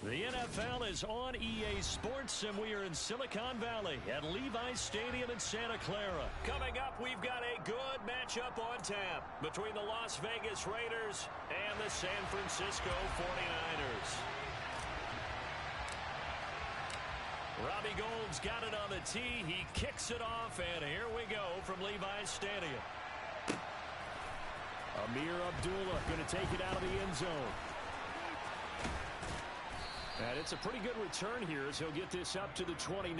The NFL is on EA Sports, and we are in Silicon Valley at Levi's Stadium in Santa Clara. Coming up, we've got a good matchup on tap between the Las Vegas Raiders and the San Francisco 49ers. Robbie Gould's got it on the tee. He kicks it off, and here we go from Levi's Stadium. Amir Abdullah going to take it out of the end zone. And it's a pretty good return here as he'll get this up to the 29.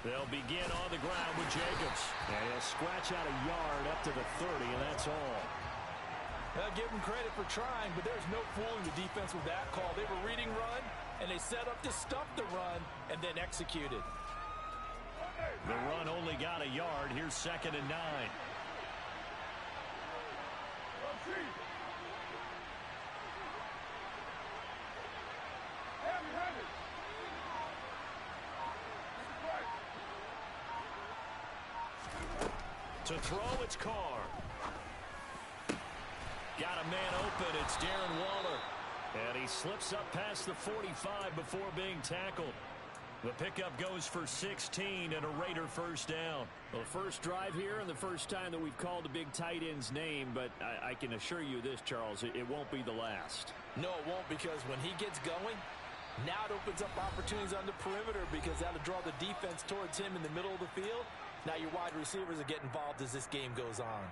They'll begin on the ground with Jacobs. And he'll scratch out a yard up to the 30, and that's all. I'll give him credit for trying, but there's no fooling the defense with that call. They were reading run, and they set up to stop the run and then executed. The run only got a yard. Here's 2nd and 9. To throw, it's Carr. Got a man open. It's Darren Waller. And he slips up past the 45 before being tackled. The pickup goes for 16 and a Raider first down. Well, the first drive here and the first time that we've called a big tight end's name, but I can assure you this, Charles, it won't be the last. No, it won't, because when he gets going, now it opens up opportunities on the perimeter because that'll draw the defense towards him in the middle of the field. Now your wide receivers will get involved as this game goes on.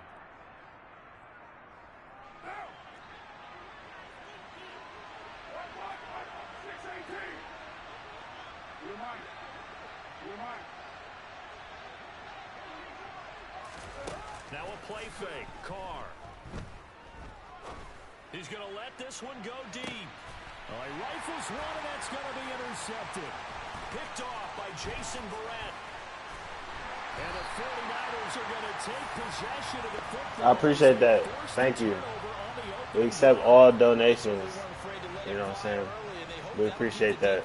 Now a play fake. Carr. He's going to let this one go deep. He rifles one, and that's going to be intercepted. Picked off by Jason Verrett. And the 49ers are going to take possession of the football. I appreciate that. Thank you. We accept all donations. You know what I'm saying? We appreciate that.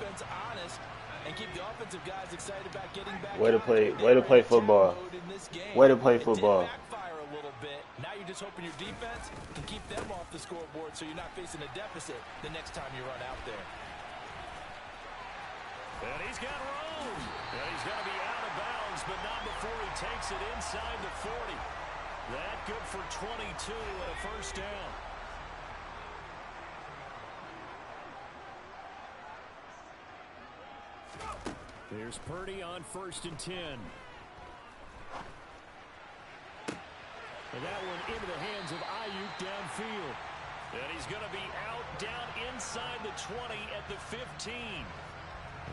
Way to play football. Way to play football. Now you're just hoping your defense can keep them off the scoreboard so you're not facing a deficit the next time you run out there. And he's got room. And he's going to be out of bounds, but not before he takes it inside the 40. That good for 22 and a first down. Here's Purdy on 1st and 10. And that one into the hands of Ayuk downfield. And he's going to be out down inside the 20 at the 15.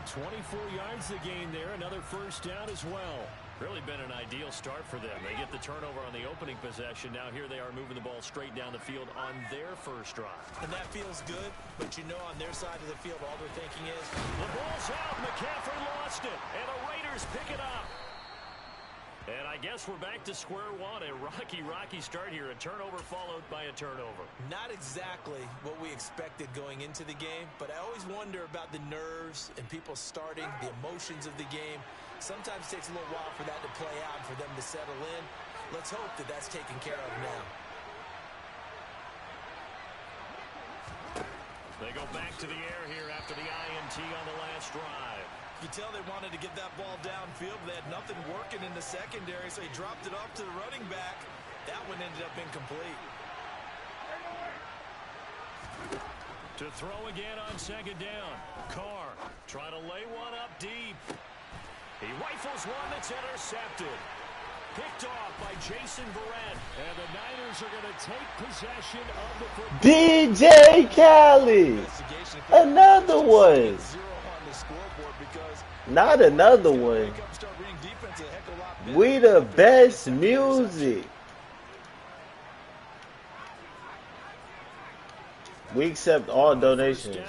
24 yards the gain there. Another first down as well. Really been an ideal start for them. They get the turnover on the opening possession. Now here they are moving the ball straight down the field on their first drive. And that feels good, but you know on their side of the field all they're thinking is, the ball's out. McCaffrey lost it. And the Raiders pick it up. And I guess we're back to square one. A rocky start here. A turnover followed by a turnover. Not exactly what we expected going into the game, but I always wonder about the nerves and people starting, the emotions of the game. Sometimes it takes a little while for that to play out, for them to settle in. Let's hope that that's taken care of now. They go back to the air here after the INT on the last drive. You can tell they wanted to get that ball downfield. They had nothing working in the secondary, so he dropped it off to the running back. That one ended up incomplete. To throw again on 2nd down. Carr trying to lay one up deep. He rifles one that's intercepted. Picked off by Jason Verrett. And the Niners are going to take possession of the football. DJ Khaled. Another one. Not another one. We the best music. We accept all donations.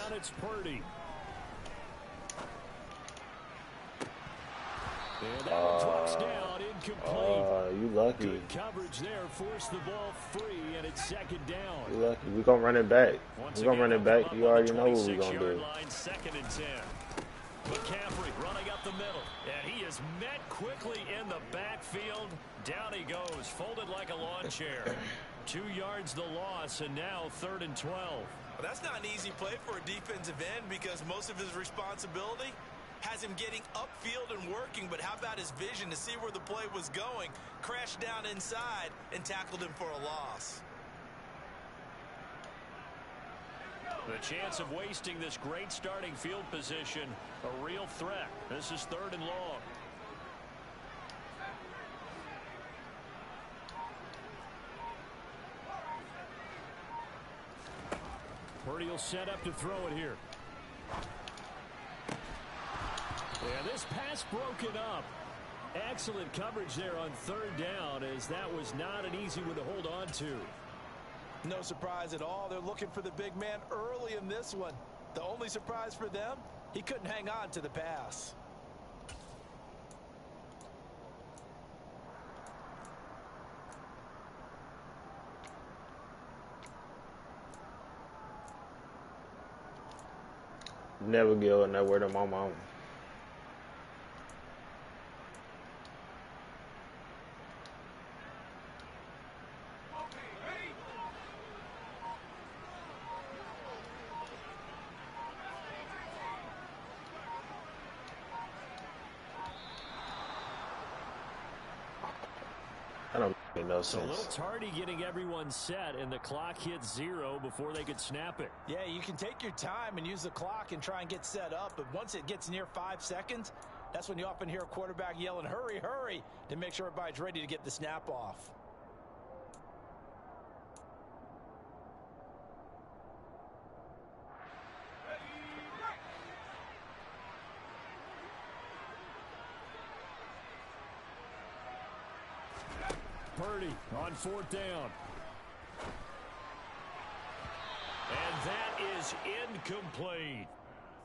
You lucky. Good coverage there, forced the ball free, and it's 2nd down. You lucky. We're going to run it back. We're going to run it back. You already know what we're going to do. 2nd and 10. McCaffrey running up the middle. And he is met quickly in the backfield. Down he goes, folded like a lawn chair. 2 yards the loss, and now 3rd and 12. Well, that's not an easy play for a defensive end because most of his responsibility has him getting upfield and working, but how about his vision to see where the play was going, crashed down inside, and tackled him for a loss. The chance of wasting this great starting field position, a real threat. This is 3rd and long. Purdy will set up to throw it here. And this pass broken up. Excellent coverage there on 3rd down, as that was not an easy one to hold on to. No surprise at all. They're looking for the big man early in this one. The only surprise for them, he couldn't hang on to the pass. Never go nowhere to my mama. I don't make no sense. A little tardy getting everyone set, and the clock hits 0 before they could snap it. Yeah, you can take your time and use the clock and try and get set up, but once it gets near 5 seconds, that's when you often hear a quarterback yelling, hurry, hurry, to make sure everybody's ready to get the snap off. Purdy on 4th down. And that is incomplete.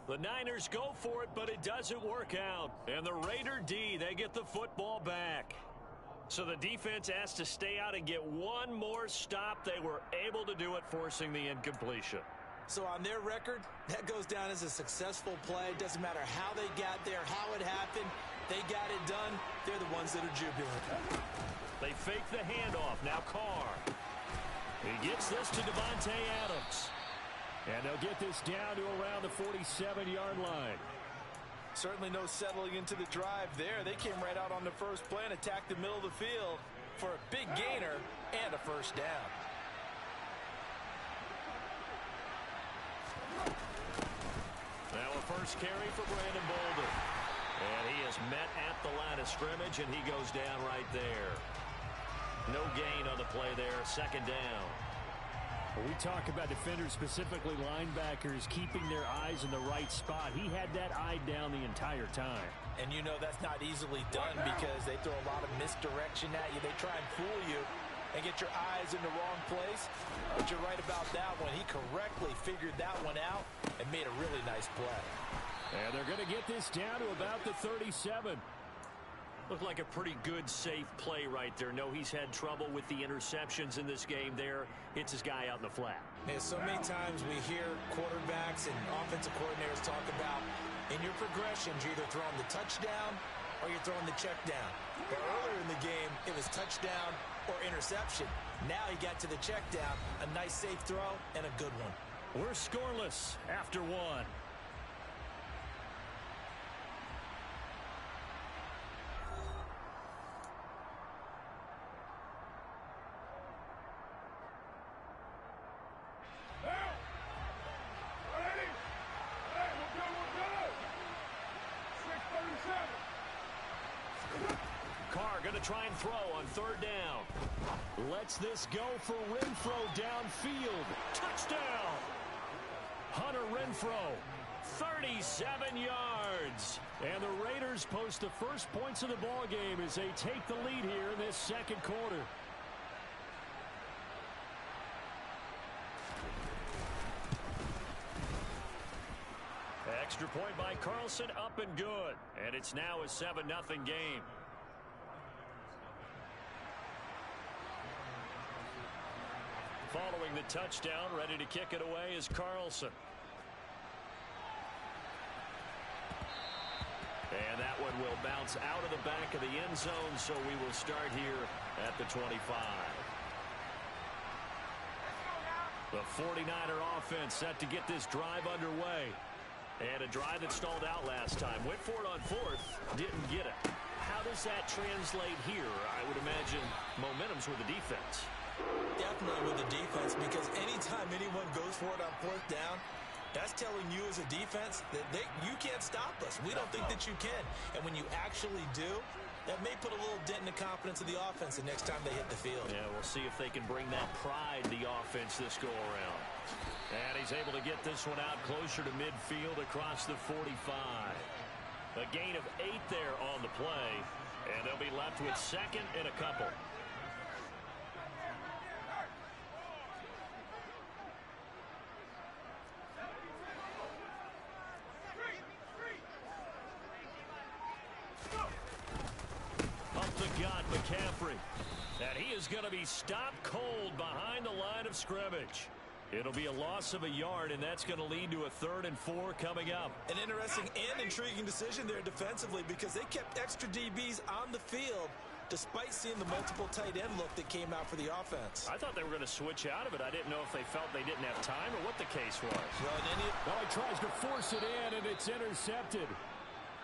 The Niners go for it, but it doesn't work out. And the Raider D, they get the football back. So the defense has to stay out and get one more stop. They were able to do it, forcing the incompletion. So on their record, that goes down as a successful play. It doesn't matter how they got there, how it happened. They got it done. They're the ones that are jubilant. They fake the handoff. Now Carr. He gets this to Devontae Adams. And they'll get this down to around the 47-yard line. Certainly no settling into the drive there. They came right out on the first play and attacked the middle of the field for a big gainer and a first down. Now a first carry for Brandon Bolden. And he is met at the line of scrimmage, and he goes down right there. No gain on the play there. 2nd down. When we talk about defenders, specifically linebackers, keeping their eyes in the right spot, he had that eye down the entire time. And you know that's not easily done because they throw a lot of misdirection at you. They try and fool you and get your eyes in the wrong place. But you're right about that one. He correctly figured that one out and made a really nice play. And they're going to get this down to about the 37. Looked like a pretty good, safe play right there. No, he's had trouble with the interceptions in this game there. It's his guy out in the flat. And so many times we hear quarterbacks and offensive coordinators talk about in your progressions, you're either throwing the touchdown or you're throwing the check down. But earlier in the game, it was touchdown or interception. Now he got to the check down, a nice safe throw and a good one. We're scoreless after 1. Going to try and throw on 3rd down. Lets this go for Renfro downfield. Touchdown! Hunter Renfro, 37 yards. And the Raiders post the first points of the ball game as they take the lead here in this 2nd quarter. Extra point by Carlson, up and good. And it's now a 7-0 game. Following the touchdown, ready to kick it away is Carlson. And that one will bounce out of the back of the end zone, so we will start here at the 25. The 49er offense set to get this drive underway. And a drive that stalled out last time. Went for it on fourth, didn't get it. How does that translate here? I would imagine momentum's with the defense. Definitely with the defense, because anytime anyone goes for it on fourth down, that's telling you as a defense that you can't stop us. We don't think that you can. And when you actually do, that may put a little dent in the confidence of the offense the next time they hit the field. Yeah, we'll see if they can bring that pride to the offense this go-around. And he's able to get this one out closer to midfield across the 45. A gain of 8 there on the play. And they'll be left with second and a couple. McCaffrey. And he is going to be stopped cold behind the line of scrimmage. It'll be a loss of a yard, and that's going to lead to a 3rd and 4 coming up. An interesting and intriguing decision there defensively, because they kept extra DBs on the field despite seeing the multiple tight end look that came out for the offense. I thought they were going to switch out of it. I didn't know if they felt they didn't have time or what the case was. Well, he tries to force it in, and it's intercepted.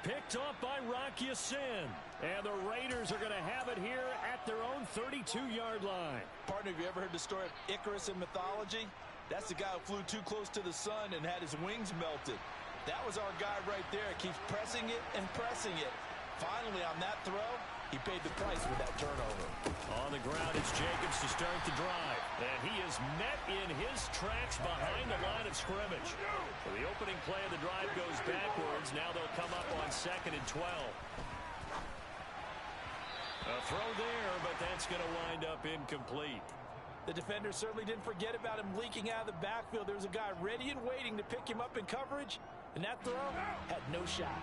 Picked off by Rock Ya-Sin. And the Raiders are going to have it here at their own 32-yard line. Partner, have you ever heard the story of Icarus in mythology? That's the guy who flew too close to the sun and had his wings melted. That was our guy right there. Keeps pressing it and pressing it. Finally, on that throw, he paid the price with that turnover. On the ground, it's Jacobs to start the drive. And he is met in his tracks behind the line of scrimmage. So the opening play of the drive goes backwards. Now they'll come up on 2nd and 12. A throw there, but that's going to wind up incomplete. The defender certainly didn't forget about him leaking out of the backfield. There was a guy ready and waiting to pick him up in coverage, and that throw had no shot.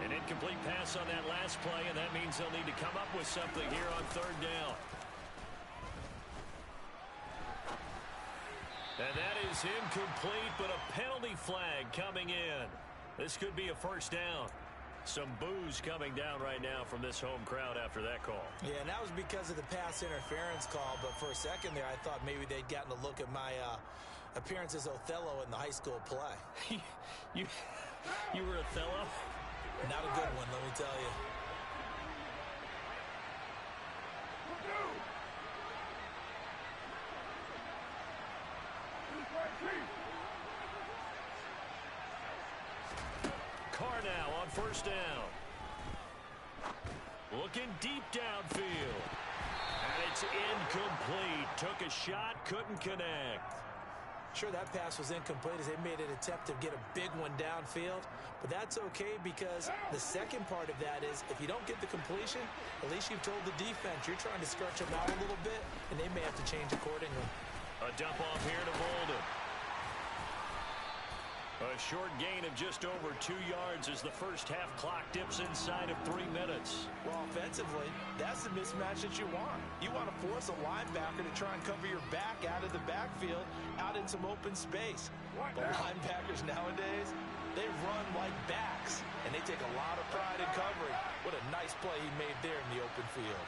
An incomplete pass on that last play, and that means they'll need to come up with something here on 3rd down. And that is incomplete, but a penalty flag coming in. This could be a 1st down. Some boos coming down right now from this home crowd after that call. Yeah, and that was because of the pass interference call, but for a second there I thought maybe they'd gotten a look at my appearance as Othello in the high school play. You were Othello? Not a good one, let me tell you. Carr now on 1st down. Looking deep downfield. And it's incomplete. Took a shot, couldn't connect. Sure, that pass was incomplete as they made an attempt to get a big one downfield. But that's okay, because the second part of that is if you don't get the completion, at least you've told the defense you're trying to stretch them out a little bit, and they may have to change accordingly. A dump off here to Bolden. A short gain of just over 2 yards as the first half clock dips inside of 3 minutes. Well, offensively, that's the mismatch that you want. You want to force a linebacker to try and cover your back out of the backfield, out in some open space. But linebackers nowadays, they run like backs, and they take a lot of pride in covering. What a nice play he made there in the open field.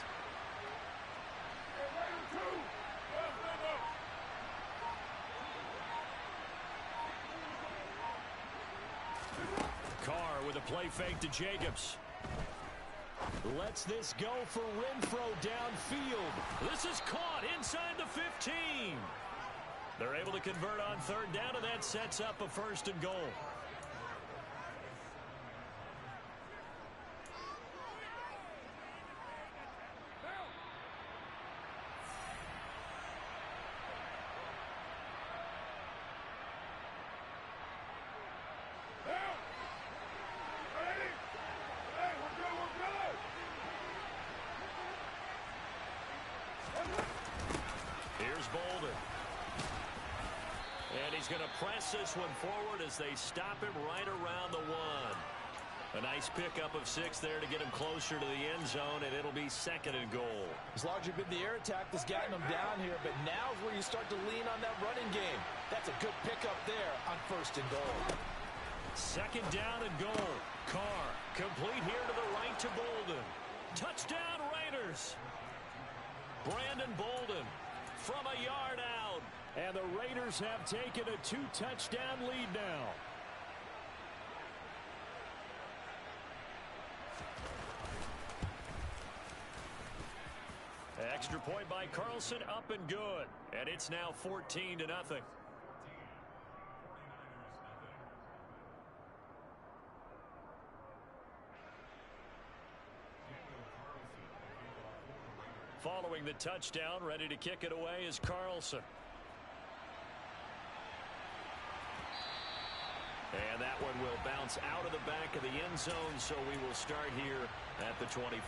Carr with a play fake to Jacobs. Lets this go for Renfro downfield. This is caught inside the 15. They're able to convert on 3rd down, and that sets up a 1st and goal. Here's Bolden. And he's going to press this one forward as they stop him right around the 1. A nice pickup of 6 there to get him closer to the end zone, and it'll be 2nd and goal. It's largely been the air attack that's gotten them down here, but now is where you start to lean on that running game. That's a good pickup there on 1st and goal. Second down and goal. Carr complete here to the right to Bolden. Touchdown Raiders. Brandon Bolden from a yard out. And the Raiders have taken a 2-touchdown lead now. Extra point by Carlson, up and good. And it's now 14-0. Following the touchdown, ready to kick it away is Carlson. And that one will bounce out of the back of the end zone, so we will start here at the 25.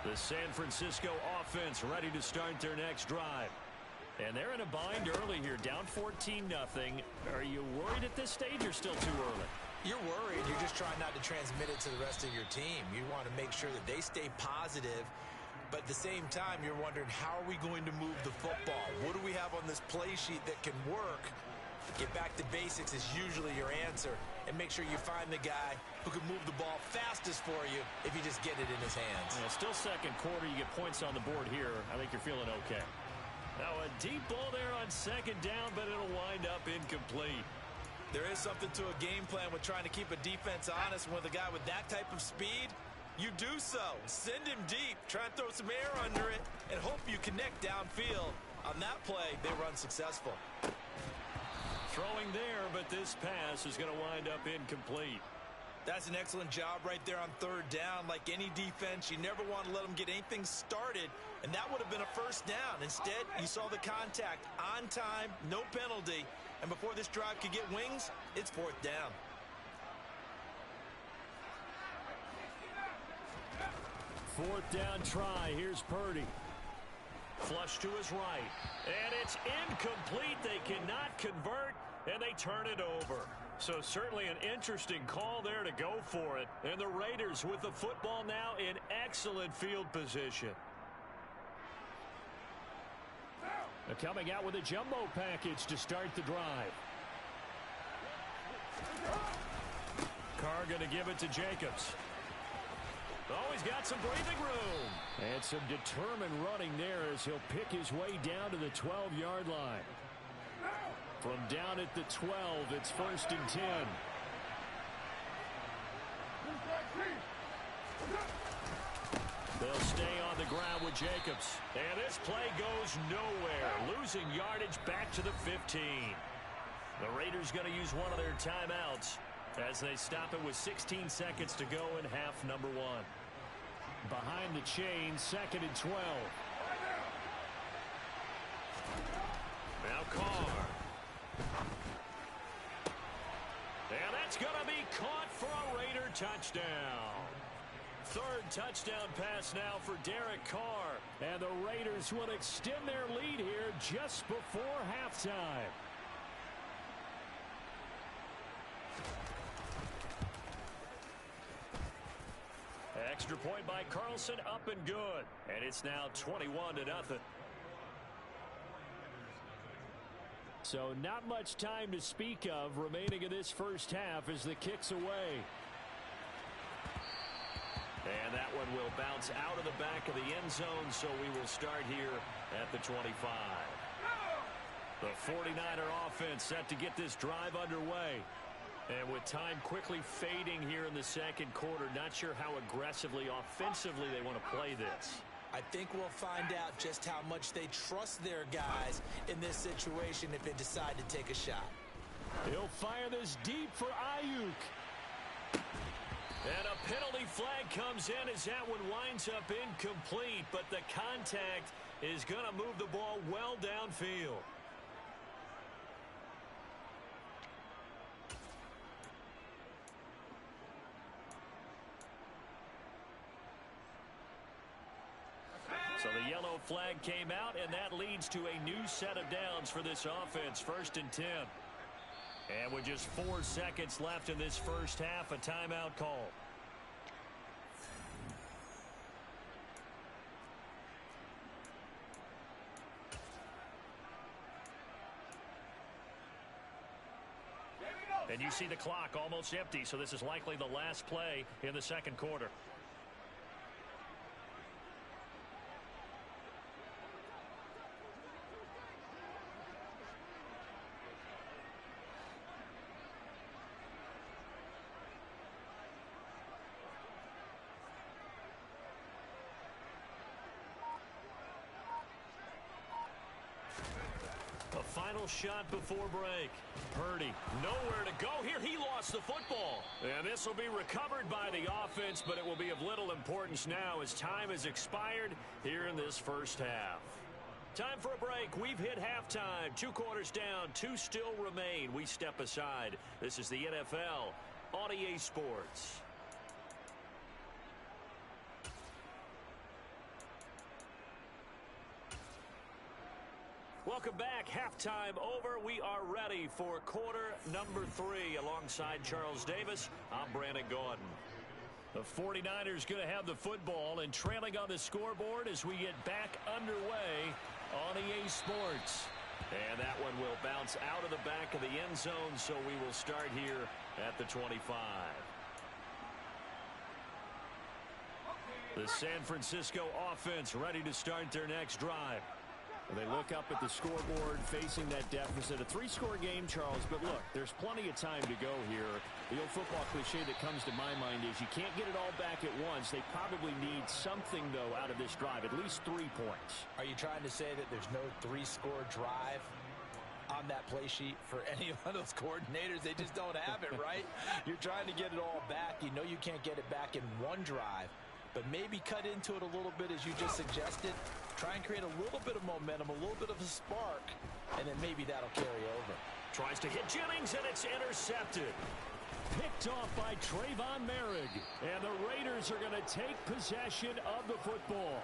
The San Francisco offense ready to start their next drive. And they're in a bind early here, down 14-0. Are you worried at this stage or still too early? You're worried. You're just trying not to transmit it to the rest of your team. You want to make sure that they stay positive. But at the same time, you're wondering, how are we going to move the football? What do we have on this play sheet that can work? Get back to basics is usually your answer. And make sure you find the guy who can move the ball fastest for you if you just get it in his hands. Well, still second quarter, you get points on the board here. I think you're feeling okay. Now a deep ball there on second down, but it'll wind up incomplete. There is something to a game plan with trying to keep a defense honest. With a guy with that type of speed, you do so. Send him deep. Try and throw some air under it and hope you connect downfield. On that play, they run successful. Throwing there, but this pass is going to wind up incomplete. That's an excellent job right there on third down. Like any defense, you never want to let them get anything started, and that would have been a first down. Instead, you saw the contact on time, no penalty, and before this drive could get wings, it's fourth down. Fourth down try. Here's Purdy. Flush to his right. And it's incomplete. They cannot convert, and they turn it over. So certainly an interesting call there to go for it. And the Raiders with the football now in excellent field position. They're coming out with a jumbo package to start the drive. Carr going to give it to Jacobs. Oh, he's got some breathing room. And some determined running there as he'll pick his way down to the 12-yard line. From down at the 12, it's 1st and 10. They'll stay on the ground with Jacobs. And this play goes nowhere. Losing yardage back to the 15. The Raiders going to use one of their timeouts as they stop it with 16 seconds to go in half number 1. Behind the chain, 2nd and 12. Now Carr. And that's going to be caught for a Raider touchdown. Third touchdown pass now for Derek Carr. And the Raiders will extend their lead here just before halftime. Extra point by Carlson, up and good. And it's now 21-0. So not much time to speak of remaining in this first half as the kick's away. And that one will bounce out of the back of the end zone, so we will start here at the 25. The 49er offense set to get this drive underway. And with time quickly fading here in the second quarter, not sure how aggressively, offensively they want to play this. I think we'll find out just how much they trust their guys in this situation if they decide to take a shot. He'll fire this deep for Ayuk. And a penalty flag comes in as that one winds up incomplete, but the contact is going to move the ball well downfield. So the yellow flag came out, and that leads to a new set of downs for this offense. 1st and 10. And with just 4 seconds left in this first half, a timeout call. And you see the clock almost empty, so this is likely the last play in the second quarter. Final shot before break. Purdy, nowhere to go here. He lost the football. And this will be recovered by the offense, but it will be of little importance now as time has expired here in this first half. Time for a break. We've hit halftime. 2 quarters down. 2 still remain. We step aside. This is the NFL on EA Sports. Welcome back. Halftime over. We are ready for quarter number 3. Alongside Charles Davis, I'm Brandon Gordon. The 49ers going to have the football and trailing on the scoreboard as we get back underway on EA Sports. And that one will bounce out of the back of the end zone, so we will start here at the 25. The San Francisco offense ready to start their next drive. They look up at the scoreboard, facing that deficit. A 3-score game, Charles, but look, there's plenty of time to go here. The old football cliche that comes to my mind is you can't get it all back at once. They probably need something, though, out of this drive, at least 3 points. Are you trying to say that there's no 3-score drive on that play sheet for any one of those coordinators? They just don't have it, right? You're trying to get it all back. You know you can't get it back in one drive, but maybe cut into it a little bit as you just suggested. Try and create a little bit of momentum, a little bit of a spark, and then maybe that'll carry over. Tries to hit Jennings, and it's intercepted. Picked off by Trayvon Merrick. And the Raiders are going to take possession of the football.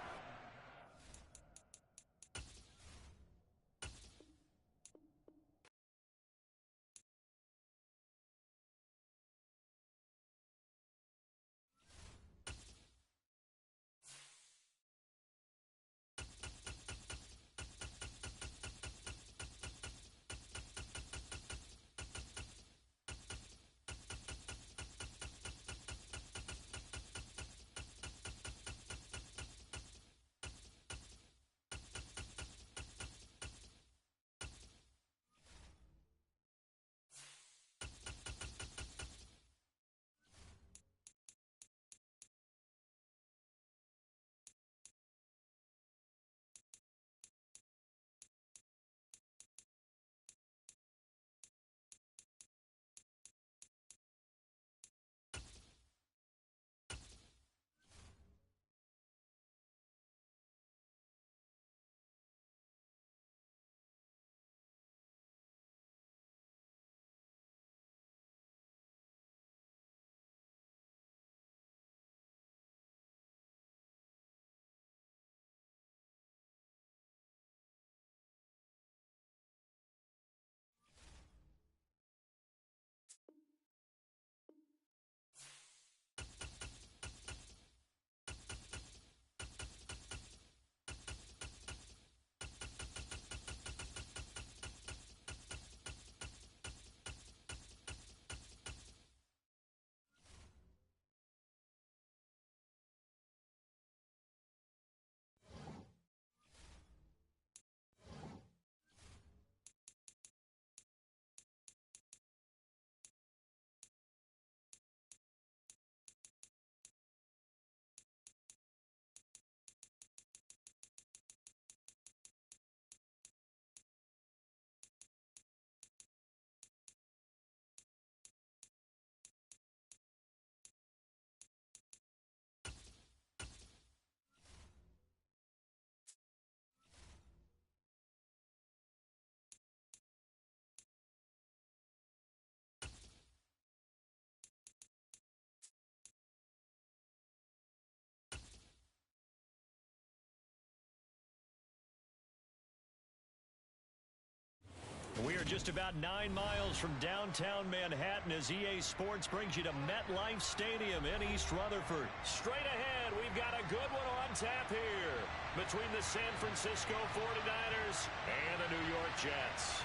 We are just about 9 miles from downtown Manhattan as EA Sports brings you to MetLife Stadium in East Rutherford. Straight ahead, we've got a good one on tap here between the San Francisco 49ers and the New York Jets.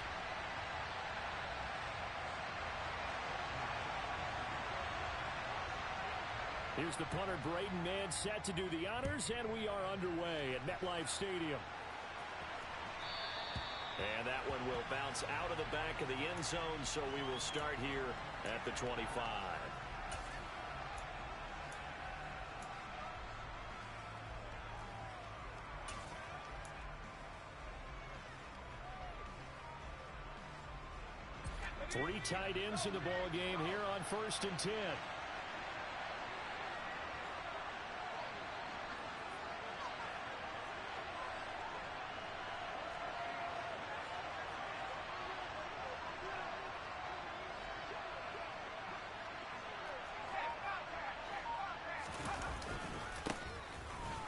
Here's the punter, Braden Mann, set to do the honors, and we are underway at MetLife Stadium. And that one will bounce out of the back of the end zone, so we will start here at the 25. Three tight ends in the ball game here on 1st and 10.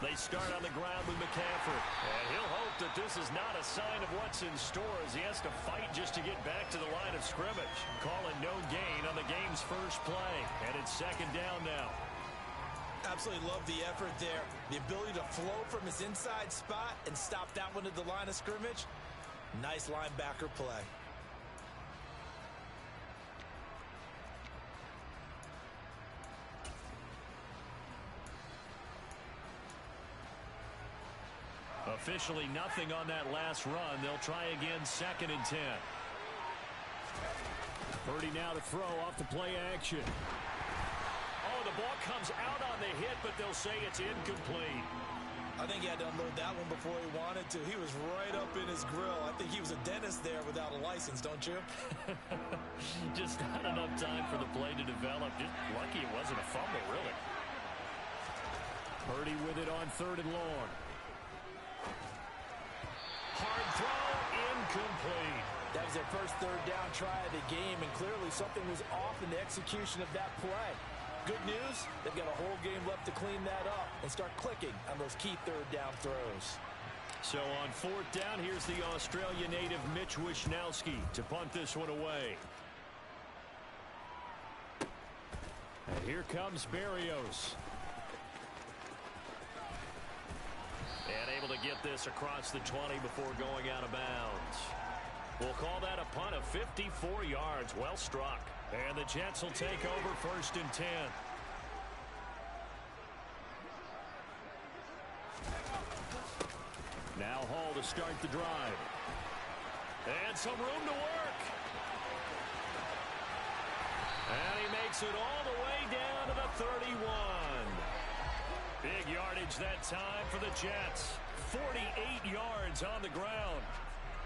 They start on the ground with McCaffrey. And he'll hope that this is not a sign of what's in store as he has to fight just to get back to the line of scrimmage. Calling no gain on the game's first play. And it's 2nd down now. Absolutely love the effort there. The ability to flow from his inside spot and stop that one at the line of scrimmage. Nice linebacker play. Officially nothing on that last run. They'll try again 2nd and 10. Purdy now to throw off the play action. Oh, the ball comes out on the hit, but they'll say it's incomplete. I think he had to unload that one before he wanted to. He was right up in his grill. I think he was a dentist there without a license, don't you? Just not enough time for the play to develop. Just lucky it wasn't a fumble, really. Purdy with it on 3rd and long. Hard throw, incomplete. That was their first 3rd down try of the game, and clearly something was off in the execution of that play. Good news, they've got a whole game left to clean that up and start clicking on those key 3rd down throws. So on 4th down, here's the Australia native Mitch Wishnowski to punt this one away. And here comes Berrios. And able to get this across the 20 before going out of bounds. We'll call that a punt of 54 yards. Well struck. And the Jets will take over 1st and 10. Now Hall to start the drive. And some room to work. And he makes it all the way down to the 31. Big yardage that time for the Jets. 48 yards on the ground.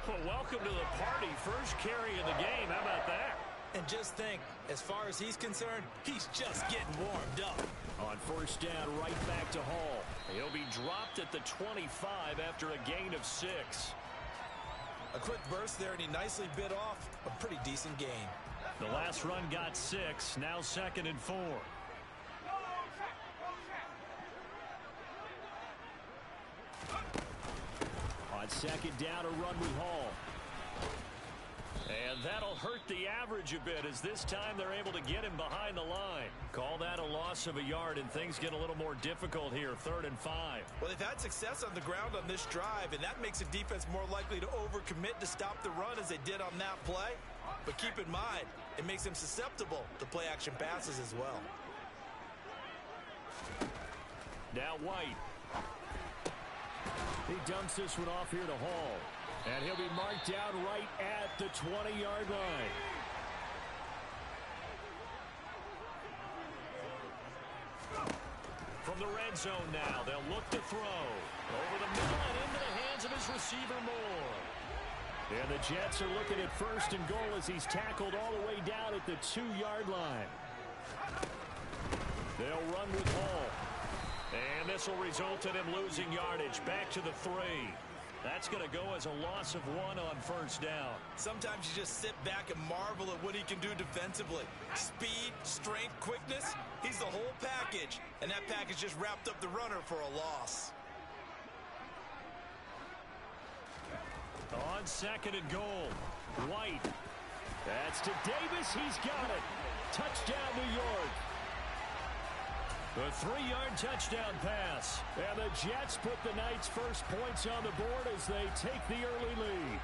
Well, welcome to the party. First carry of the game. How about that? And just think, as far as he's concerned, he's just getting warmed up. On 1st down, right back to Hall. He'll be dropped at the 25 after a gain of 6. A quick burst there, and he nicely bit off a pretty decent gain. The last run got 6. Now 2nd and 4. On 2nd down, a run with Hall. And that'll hurt the average a bit as this time they're able to get him behind the line. Call that a loss of a yard, and things get a little more difficult here. 3rd and 5. Well, they've had success on the ground on this drive, and that makes a defense more likely to overcommit to stop the run as they did on that play. But keep in mind, it makes them susceptible to play-action passes as well. Now White. He dumps this one off here to Hall. And he'll be marked down right at the 20-yard line. From the red zone now, they'll look to throw. Over the middle and into the hands of his receiver, Moore. And the Jets are looking at 1st and goal as he's tackled all the way down at the 2-yard line. They'll run with Hall. And this will result in him losing yardage. Back to the 3. That's going to go as a loss of 1 on 1st down. Sometimes you just sit back and marvel at what he can do defensively. Speed, strength, quickness, he's the whole package. And that package just wrapped up the runner for a loss. On 2nd and goal, White. That's to Davis. He's got it. Touchdown, New York. The 3-yard touchdown pass. And the Jets put the Knights' first points on the board as they take the early lead.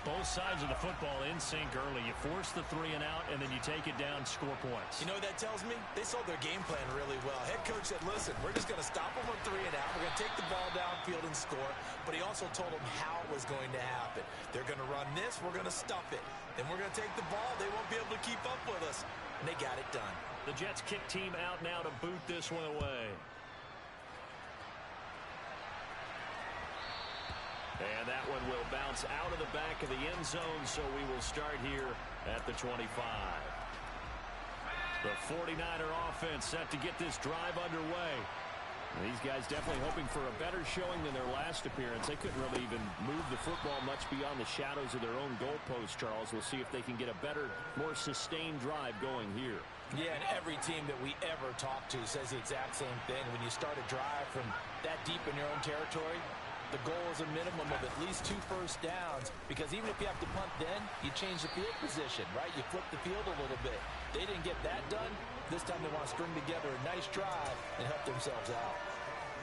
Both both sides of the football in sync early. You force the 3 and out, and then you take it down, score points. You know what that tells me? They sold their game plan really well. Head coach said, listen, we're just going to stop them on 3 and out. We're going to take the ball downfield and score. But he also told them how it was going to happen. They're going to run this. We're going to stuff it. Then we're going to take the ball. They won't be able to keep up with us. And they got it done. The Jets kick team out now to boot this one away. And that one will bounce out of the back of the end zone, so we will start here at the 25. The 49er offense set to get this drive underway. These guys definitely hoping for a better showing than their last appearance. They couldn't really even move the football much beyond the shadows of their own goalpost, Charles. We'll see if they can get a better, more sustained drive going here. Yeah, and every team that we ever talk to says the exact same thing. When you start a drive from that deep in your own territory, the goal is a minimum of at least 2 first downs, because even if you have to punt then, you change the field position, right? You flip the field a little bit. They didn't get that done. This time they want to string together a nice drive and help themselves out.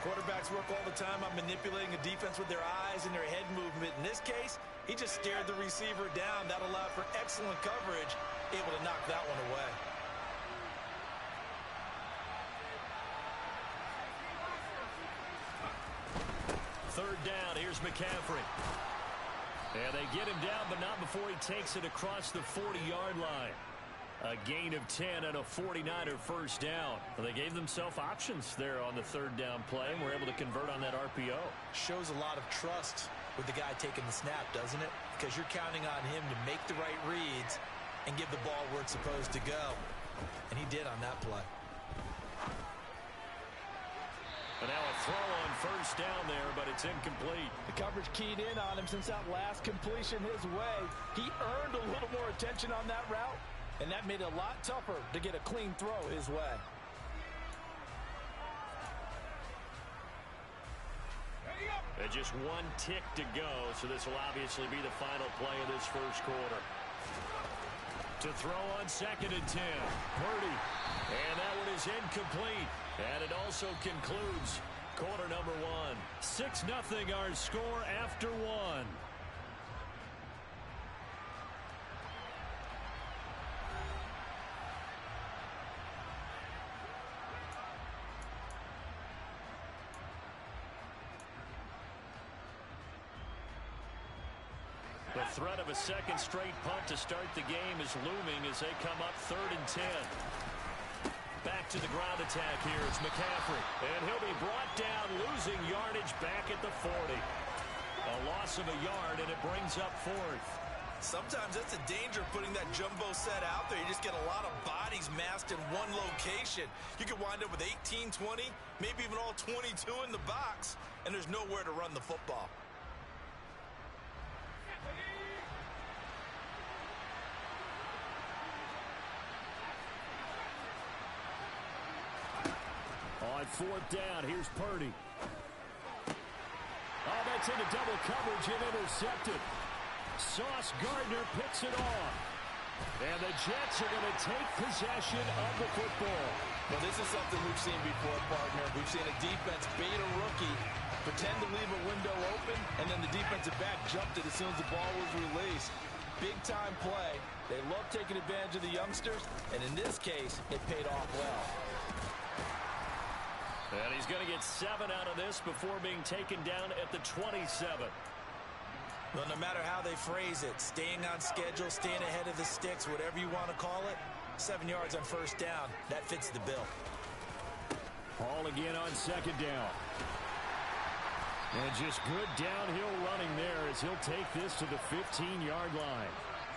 Quarterbacks work all the time on manipulating a defense with their eyes and their head movement. In this case, he just stared the receiver down. That allowed for excellent coverage, able to knock that one away. Third down, here's McCaffrey. And they get him down, but not before he takes it across the 40-yard line. A gain of 10 and a 49er first down. Well, they gave themselves options there on the third down play, and were able to convert on that RPO. Shows a lot of trust with the guy taking the snap, doesn't it? Because you're counting on him to make the right reads and give the ball where it's supposed to go. And he did on that play. And now a throw on first down there, but it's incomplete. The coverage keyed in on him since that last completion his way. He earned a little more attention on that route, and that made it a lot tougher to get a clean throw his way. And just 1 tick to go, so this will obviously be the final play of this first quarter. To throw on 2nd and 10. Purdy. And that one is incomplete. And it also concludes quarter number 1. 6-0 our score after 1. The threat of a second straight punt to start the game is looming as they come up 3rd and 10. Back to the ground attack here. It's McCaffrey. And he'll be brought down, losing yardage back at the 40. A loss of a yard, and it brings up 4th. Sometimes that's the danger of putting that jumbo set out there. You just get a lot of bodies massed in one location. You could wind up with 18, 20, maybe even all 22 in the box, and there's nowhere to run the football. On 4th down, here's Purdy. Oh, that's into double coverage and intercepted. Sauce Gardner picks it off. And the Jets are going to take possession of the football. Well, this is something we've seen before, partner. We've seen a defense bait a rookie, pretend to leave a window open, and then the defensive back jumped it as soon as the ball was released. Big-time play. They love taking advantage of the youngsters, and in this case, it paid off well. And he's going to get 7 out of this before being taken down at the 27. Well, no matter how they phrase it, staying on schedule, staying ahead of the sticks, whatever you want to call it, 7 yards on first down, that fits the bill. Ball again on 2nd down. And just good downhill running there as he'll take this to the 15-yard line.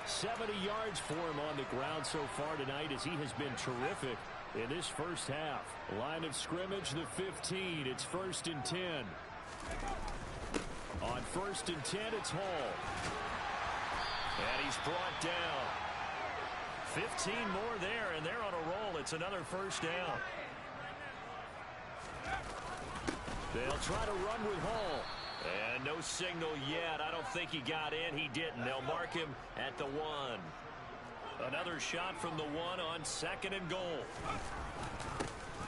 70 yards for him on the ground so far tonight as he has been terrific in this first half. Line of scrimmage, the 15. It's 1st and 10. On 1st and 10, it's Hall. And he's brought down. 15 more there, and they're on a roll. It's another first down. They'll try to run with Hall. And no signal yet. I don't think he got in. He didn't. They'll mark him at the 1. Another shot from the 1 on 2nd and goal.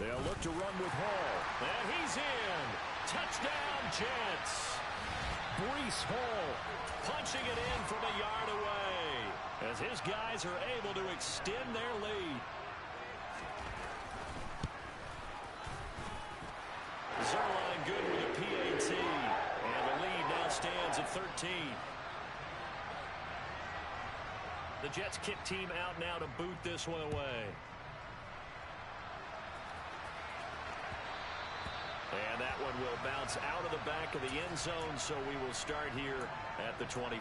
They'll look to run with Hall. And he's in. Touchdown, Jets. Breece Hall punching it in from a yard away as his guys are able to extend their lead. Zerline good with a PAT. And the lead now stands at 13. The Jets kick team out now to boot this one away. And that one will bounce out of the back of the end zone, so we will start here at the 25.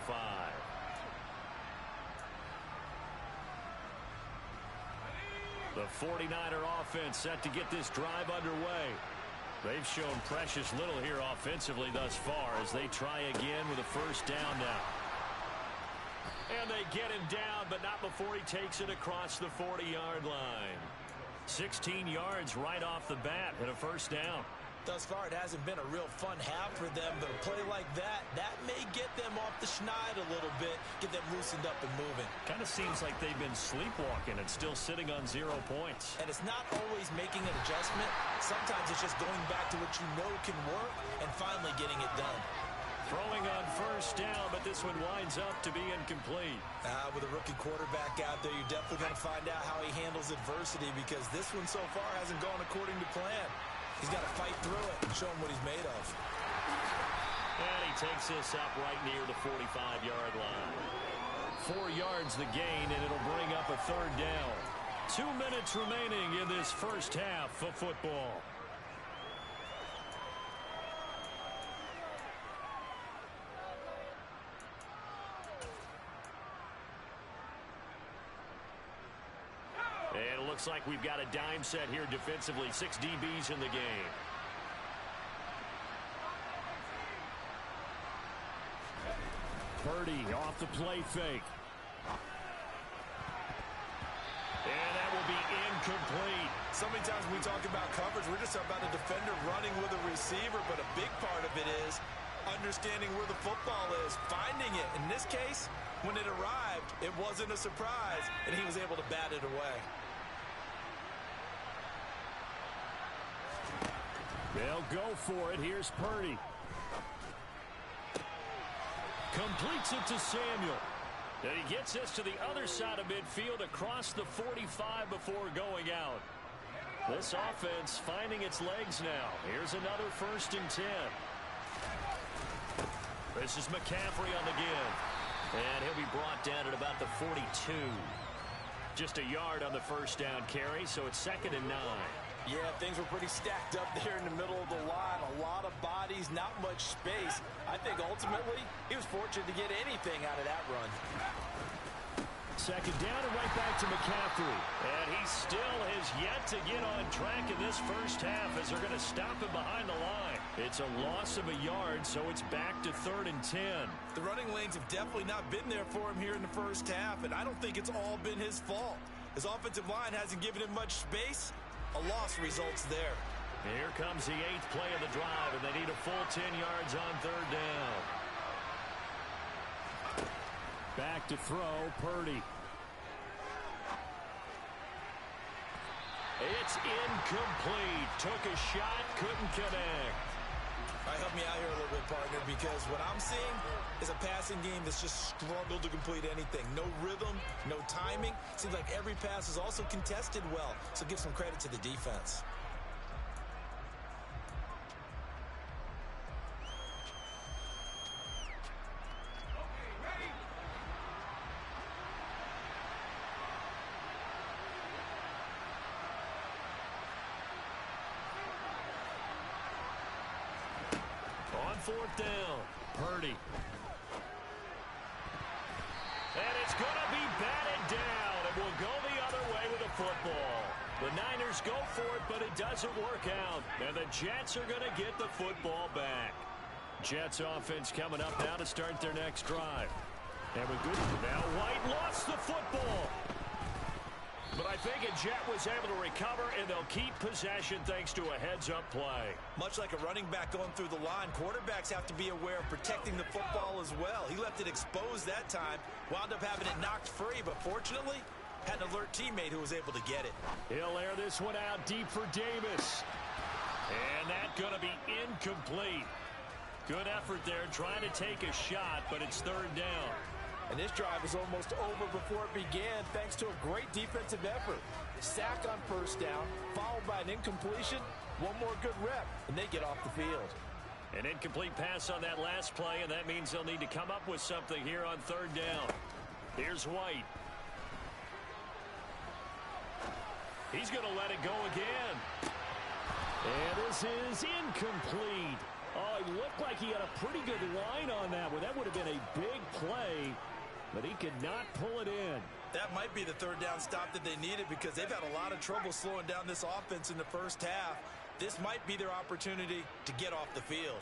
The 49er offense set to get this drive underway. They've shown precious little here offensively thus far as they try again with a first down now. And they get him down, but not before he takes it across the 40-yard line. 16 yards right off the bat and a first down. Thus far, it hasn't been a real fun half for them, but a play like that may get them off the schneid a little bit, get them loosened up and moving. Kind of seems like they've been sleepwalking and still sitting on 0 points. And it's not always making an adjustment. Sometimes it's just going back to what you know can work and finally getting it done. Throwing on first down, but this one winds up to be incomplete. With a rookie quarterback out there, you're definitely going to find out how he handles adversity because this one so far hasn't gone according to plan. He's got to fight through it and show him what he's made of. And he takes this up right near the 45-yard line. 4 yards the gain, and it'll bring up a third down. 2 minutes remaining in this first half of football. And it looks like we've got a dime set here defensively. 6 DBs in the game. Purdy off the play fake. And that will be incomplete. So many times when we talk about coverage, we're just about a defender running with a receiver, but a big part of it is understanding where the football is, finding it. In this case, when it arrived, it wasn't a surprise, and he was able to bat it away. They'll go for it. Here's Purdy. Completes it to Samuel. And he gets this to the other side of midfield across the 45 before going out. This offense finding its legs now. Here's another 1st and 10. This is McCaffrey on the give. And he'll be brought down at about the 42. Just a yard on the first down carry, so it's 2nd and 9. Yeah, things were pretty stacked up there in the middle of the line. A lot of bodies, not much space. I think ultimately he was fortunate to get anything out of that run. 2nd down and right back to McCaffrey. And he still has yet to get on track in this first half as they're going to stop him behind the line. It's a loss of a yard, so it's back to 3rd and 10. The running lanes have definitely not been there for him here in the first half, and I don't think it's all been his fault. His offensive line hasn't given him much space. A loss results there. Here comes the 8th play of the drive, and they need a full 10 yards on 3rd down. Back to throw, Purdy. It's incomplete. Took a shot, couldn't connect. All right, help me out here a little bit, partner, because what I'm seeing is a passing game that's just struggled to complete anything. No rhythm, no timing. Seems like every pass is also contested well, so give some credit to the defense. On 4th down, Purdy. And it's going to be batted down, and we'll go the other way with the football. The Niners go for it, but it doesn't work out, and the Jets are going to get the football back. Jets offense coming up now to start their next drive. And with good, now White lost the football. But I think a Jet was able to recover, and they'll keep possession thanks to a heads-up play. Much like a running back going through the line, quarterbacks have to be aware of protecting the football as well. He left it exposed that time, wound up having it knocked free, but fortunately, had an alert teammate who was able to get it. He'll air this one out deep for Davis. And that's going to be incomplete. Good effort there, trying to take a shot, but it's third down. And this drive is almost over before it began thanks to a great defensive effort. Sack on first down, followed by an incompletion. One more good rep, and they get off the field. An incomplete pass on that last play, and that means they'll need to come up with something here on third down. Here's White. He's going to let it go again. And this is incomplete. Oh, it looked like he had a pretty good line on that one. That would have been a big play, but he could not pull it in. That might be the third down stop that they needed because they've had a lot of trouble slowing down this offense in the first half. This might be their opportunity to get off the field.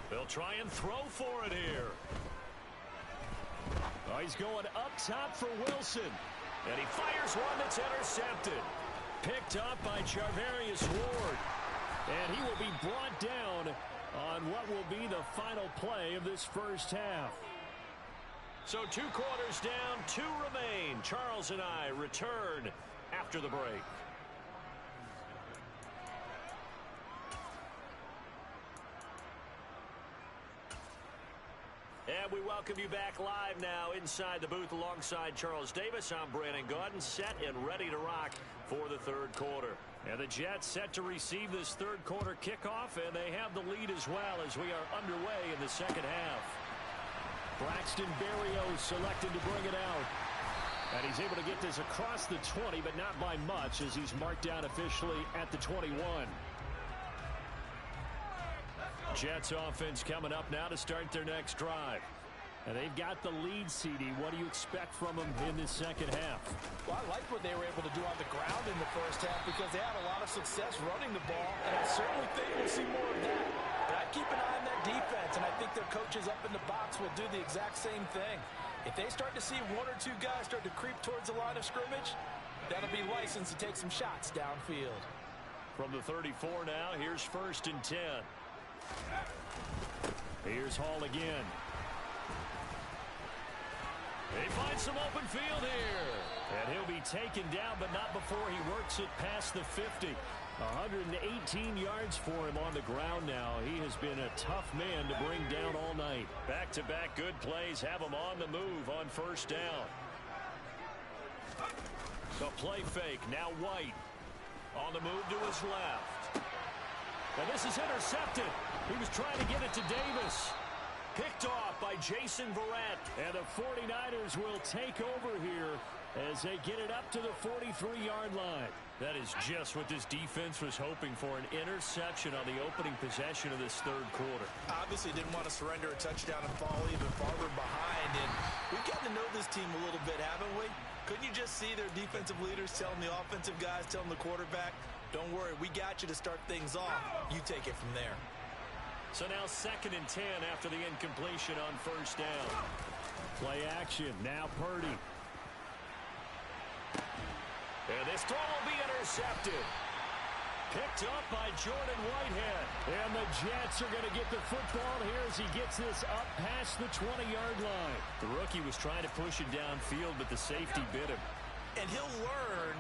They'll try and throw for it here. Oh, he's going up top for Wilson. And he fires one that's intercepted. Picked up by Charvarius Ward. And he will be brought down on what will be the final play of this first half. So 2 quarters down, 2 remain. Charles and I return after the break. And we welcome you back live now inside the booth alongside Charles Davis. I'm Brandon Gaudin, set and ready to rock for the third quarter. And the Jets set to receive this third quarter kickoff, and they have the lead as well as we are underway in the second half. Braxton Berrios selected to bring it out. And he's able to get this across the 20, but not by much as he's marked down officially at the 21. Jets offense coming up now to start their next drive. And they've got the lead, CD. What do you expect from them in this second half? Well, I like what they were able to do on the ground in the first half because they had a lot of success running the ball, and I certainly think we'll see more of that. But I'd keep an eye on that defense, and I think their coaches up in the box will do the exact same thing. If they start to see 1 or 2 guys start to creep towards the line of scrimmage, that'll be license to take some shots downfield. From the 34 now, here's 1st and 10. Here's Hall again. They find some open field here. And he'll be taken down, but not before he works it past the 50. 118 yards for him on the ground now. He has been a tough man to bring down all night. Back-to-back good plays have him on the move on first down. The play fake, now White. On the move to his left. And this is intercepted. He was trying to get it to Davis. Picked off by Jason Verrett. And the 49ers will take over here as they get it up to the 43-yard line. That is just what this defense was hoping for, an interception on the opening possession of this third quarter. Obviously didn't want to surrender a touchdown and fall even farther behind. And we've gotten to know this team a little bit, haven't we? Couldn't you just see their defensive leaders telling the offensive guys, telling the quarterback, don't worry, we got you to start things off. You take it from there. So now 2nd and 10 after the incompletion on first down. Play action. Now Purdy. And this throw will be intercepted. Picked up by Jordan Whitehead. And the Jets are going to get the football here as he gets this up past the 20-yard line. The rookie was trying to push it downfield, but the safety bit him. And he'll learn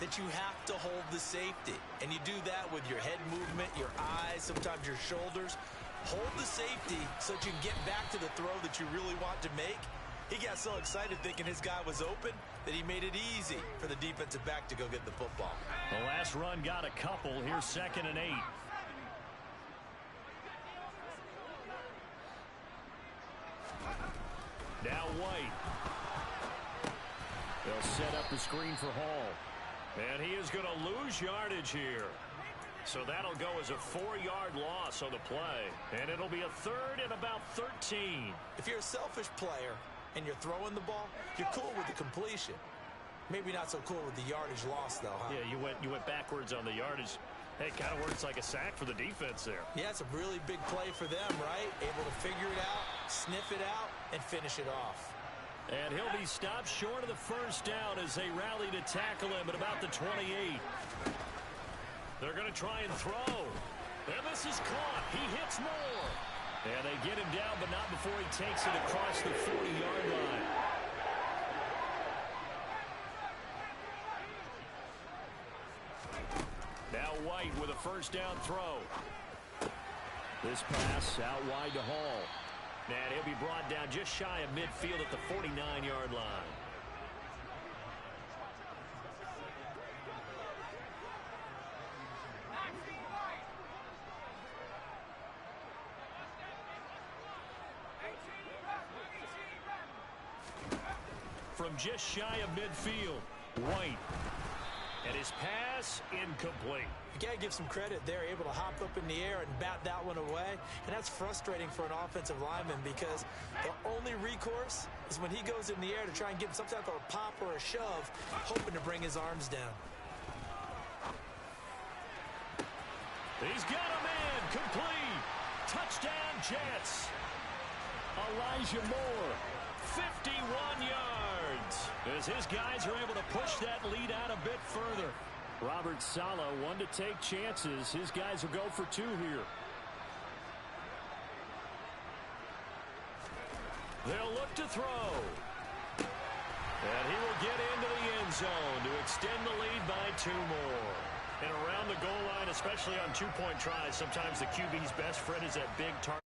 that you have to hold the safety. And you do that with your head movement, your eyes, sometimes your shoulders. Hold the safety so that you can get back to the throw that you really want to make. He got so excited thinking his guy was open that he made it easy for the defensive back to go get the football. The last run got a couple. Here's 2nd and 8. Now White. They'll set up the screen for Hall. And he is going to lose yardage here. So that'll go as a 4-yard loss on the play. And it'll be a 3rd and about 13. If you're a selfish player and you're throwing the ball, you're cool with the completion. Maybe not so cool with the yardage loss, though, huh? Yeah, you went backwards on the yardage. Hey, it kind of works like a sack for the defense there. Yeah, it's a really big play for them, right? Able to figure it out, sniff it out, and finish it off. And he'll be stopped short of the first down as they rally to tackle him at about the 28. They're going to try and throw. And this is caught. He hits more. And they get him down, but not before he takes it across the 40-yard line. Now White with a first down throw. This pass out wide to Hall. And he'll be brought down just shy of midfield at the 49-yard line. From just shy of midfield, White. And his pass incomplete. You got to give some credit. They're able to hop up in the air and bat that one away. And that's frustrating for an offensive lineman because the only recourse is when he goes in the air to try and get some type of a pop or a shove, hoping to bring his arms down. He's got a man. Complete. Touchdown, Jets. Elijah Moore, 51 yards. As his guys are able to push that lead out a bit further. Robert Saleh, one to take chances. His guys will go for 2 here. They'll look to throw. And he will get into the end zone to extend the lead by 2 more. And around the goal line, especially on 2-point tries, sometimes the QB's best friend is that big target.